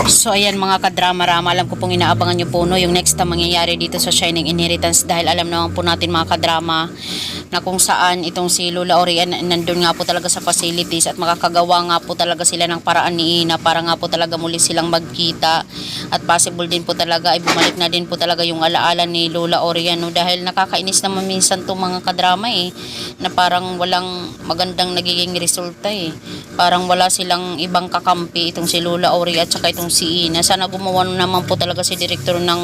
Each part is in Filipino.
So ayan mga kadrama-rama, alam ko pong inaabangan nyo po no, yung next na mangyayari dito sa Shining Inheritance, dahil alam naman po natin mga kadrama na kung saan itong si Lola Orian nandun nga po talaga sa facilities at makakagawa nga po talaga sila ng paraan ni Ina para nga po talaga muli silang magkita, at possible din po talaga ay bumalik na din po talaga yung alaala ni Lola Orian no, dahil nakakainis naman minsan itong mga kadrama na parang walang magandang nagiging resulta parang wala silang ibang kakampi itong si Lola Orian at saka itong si Ina. Sana gumawa naman po talaga si direktor ng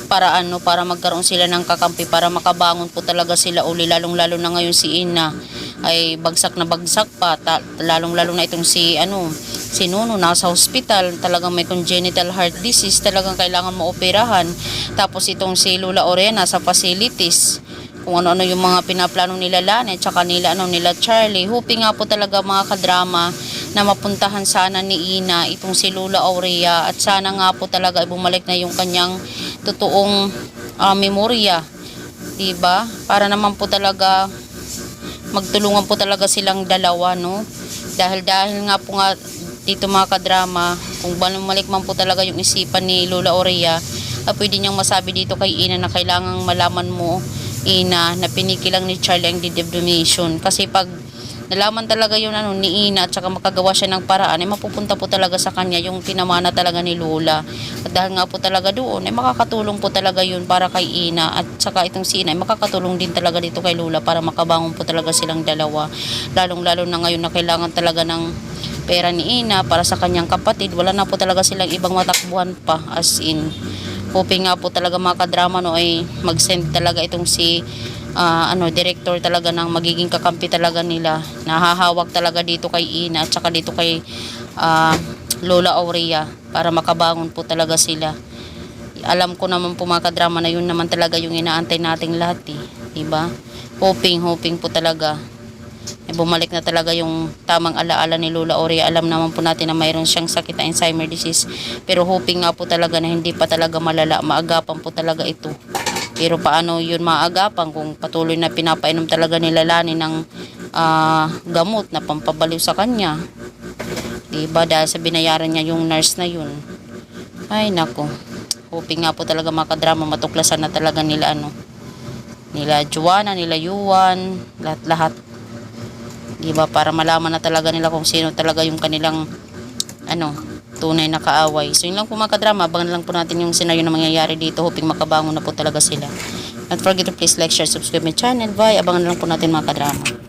paraan no, para magkaroon sila ng kakampi para makabangon po talaga sila uli, lalong lalo na ngayon si Ina ay bagsak na bagsak pa, lalong lalo na itong si Nuno nasa hospital, talagang may congenital heart disease, talagang kailangan maoperahan. Tapos itong si Lola Orian nasa facilities, kung ano-ano yung mga pinaplano nila Lana at saka nila Charlie. Hoping nga po talaga mga kadrama na mapuntahan sana ni Ina itong si Lola Aurea, at sana nga po talaga ay bumalik na yung kanyang totoong memorya, diba? Para naman po talaga magtulungan po talaga silang dalawa no, dahil nga po nga dito mga kadrama, kung bumalik man po talaga yung isipan ni Lola Aurea, pwede niyang masabi dito kay Ina na kailangang malaman mo Ina na pinikilang ni Charlie ang donation, kasi pag nalaman talaga yun ni Ina at saka makagawa siya ng paraan ay mapupunta po talaga sa kanya yung pinamana talaga ni Lola, at dahil nga po talaga doon ay makakatulong po talaga yun para kay Ina, at saka itong si Ina ay makakatulong din talaga dito kay Lola para makabangon po talaga silang dalawa, lalong lalo na ngayon na kailangan talaga ng pera ni Ina para sa kanyang kapatid. Wala na po talaga silang ibang matakbuhan pa, as in hoping nga po talaga mga kadrama no ay mag-send talaga itong si director talaga ng magiging kakampi talaga nila, nahahawak talaga dito kay Ina at saka dito kay Lola Aurea para makabangon po talaga sila. Alam ko naman po mga kadrama na yun naman talaga yung inaantay nating lahat diba? Hoping po talaga bumalik na talaga yung tamang alaala ni Lola Aurea. Alam naman po natin na mayroon siyang sakit na Alzheimer disease, pero hoping nga po talaga na hindi pa talaga malala, maagapan po talaga ito. Pero paano yun maagapan kung patuloy na pinapainom talaga nila Lani ng gamot na pampabaliw sa kanya, diba? Dahil sa binayaran niya yung nurse na yun. Ay nako, hoping nga po talaga mga kadrama matuklasan na talaga nila nila Joanna, nila Yuan, lahat diba, para malaman na talaga nila kung sino talaga yung kanilang tunay na kaaway. So yun lang po mga kadrama, abangan lang po natin yung senaryo na mangyayari dito, hoping makabangon na po talaga sila. Don't forget to please like, share, subscribe my channel. Bye, abangan lang po natin mga kadrama.